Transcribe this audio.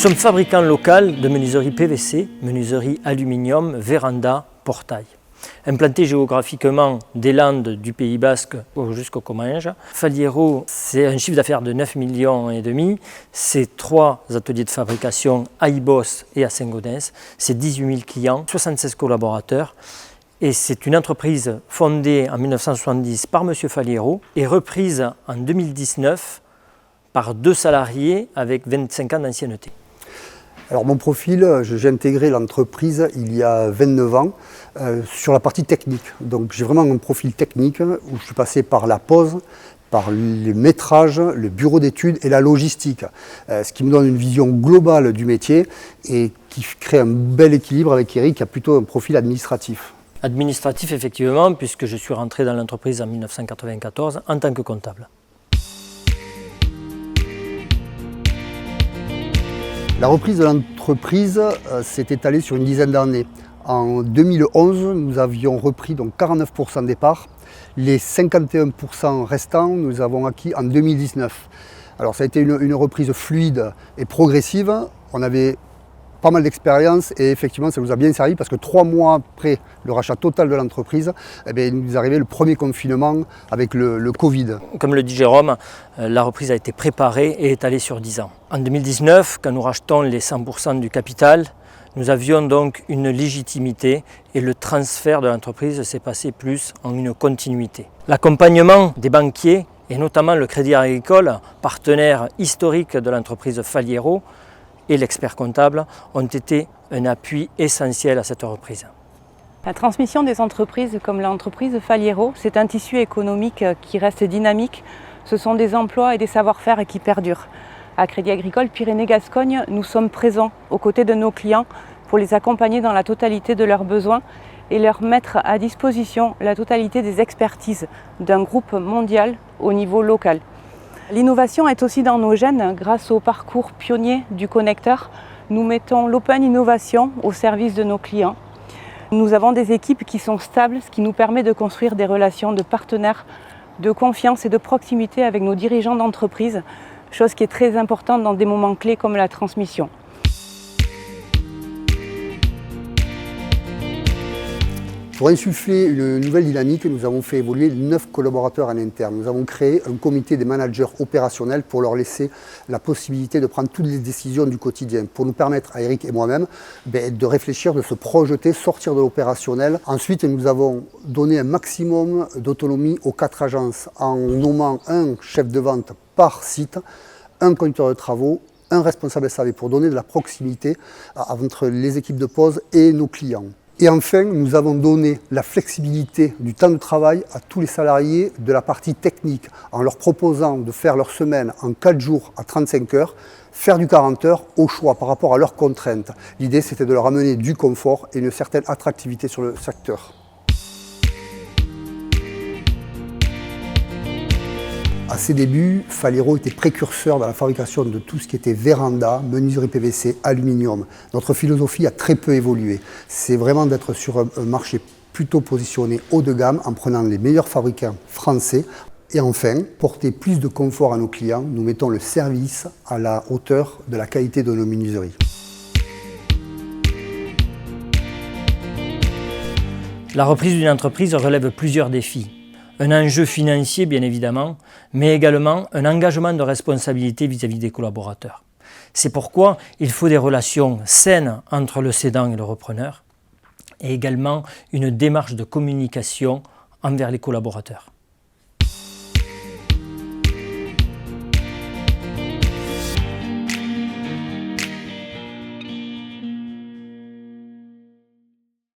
sommes fabricant local de menuiserie PVC, menuiserie aluminium, véranda, portail. Implanté géographiquement des Landes du Pays Basque jusqu'au Comminges, Faliero, c'est un chiffre d'affaires de 9,5 millions, c'est 3 ateliers de fabrication à Ibos et à Saint-Gaudens, c'est 18 000 clients, 76 collaborateurs. Et c'est une entreprise fondée en 1970 par M. Faliero et reprise en 2019 par 2 salariés avec 25 ans d'ancienneté. Alors mon profil, j'ai intégré l'entreprise il y a 29 ans sur la partie technique. Donc j'ai vraiment un profil technique où je suis passé par la pose, par le métrage, le bureau d'études et la logistique. Ce qui me donne une vision globale du métier et qui crée un bel équilibre avec Eric qui a plutôt un profil administratif. Administratif effectivement, puisque je suis rentré dans l'entreprise en 1994 en tant que comptable. La reprise de l'entreprise s'est étalée sur une dizaine d'années. En 2011, nous avions repris donc 49% des parts. Les 51% restants, nous les avons acquis en 2019. Alors ça a été une reprise fluide et progressive. On avait pas mal d'expérience et effectivement ça nous a bien servi parce que 3 mois après le rachat total de l'entreprise, il nous arrivait le premier confinement avec le Covid. Comme le dit Jérôme, la reprise a été préparée et étalée sur 10 ans. En 2019, quand nous rachetons les 100% du capital, nous avions donc une légitimité et le transfert de l'entreprise s'est passé plus en une continuité. L'accompagnement des banquiers et notamment le Crédit Agricole, partenaire historique de l'entreprise Faliero, et l'expert comptable ont été un appui essentiel à cette reprise. La transmission des entreprises comme l'entreprise Faliero, c'est un tissu économique qui reste dynamique. Ce sont des emplois et des savoir-faire qui perdurent. À Crédit Agricole Pyrénées-Gascogne, nous sommes présents aux côtés de nos clients pour les accompagner dans la totalité de leurs besoins et leur mettre à disposition la totalité des expertises d'un groupe mondial au niveau local. L'innovation est aussi dans nos gènes. Grâce au parcours pionnier du connecteur, nous mettons l'open innovation au service de nos clients. Nous avons des équipes qui sont stables, ce qui nous permet de construire des relations de partenaires, de confiance et de proximité avec nos dirigeants d'entreprise, chose qui est très importante dans des moments clés comme la transmission. Pour insuffler une nouvelle dynamique, nous avons fait évoluer 9 collaborateurs en interne. Nous avons créé un comité des managers opérationnels pour leur laisser la possibilité de prendre toutes les décisions du quotidien, pour nous permettre à Eric et moi-même de réfléchir, de se projeter, sortir de l'opérationnel. Ensuite, nous avons donné un maximum d'autonomie aux 4 agences en nommant un chef de vente par site, un conducteur de travaux, un responsable SAV pour donner de la proximité entre les équipes de pose et nos clients. Et enfin, nous avons donné la flexibilité du temps de travail à tous les salariés de la partie technique en leur proposant de faire leur semaine en 4 jours à 35 heures, faire du 40 heures au choix par rapport à leurs contraintes. L'idée, c'était de leur amener du confort et une certaine attractivité sur le secteur. À ses débuts, Faliero était précurseur dans la fabrication de tout ce qui était véranda, menuiserie PVC, aluminium. Notre philosophie a très peu évolué. C'est vraiment d'être sur un marché plutôt positionné haut de gamme en prenant les meilleurs fabricants français. Et enfin, porter plus de confort à nos clients, nous mettons le service à la hauteur de la qualité de nos menuiseries. La reprise d'une entreprise relève plusieurs défis. Un enjeu financier bien évidemment, mais également un engagement de responsabilité vis-à-vis des collaborateurs. C'est pourquoi il faut des relations saines entre le cédant et le repreneur et également une démarche de communication envers les collaborateurs.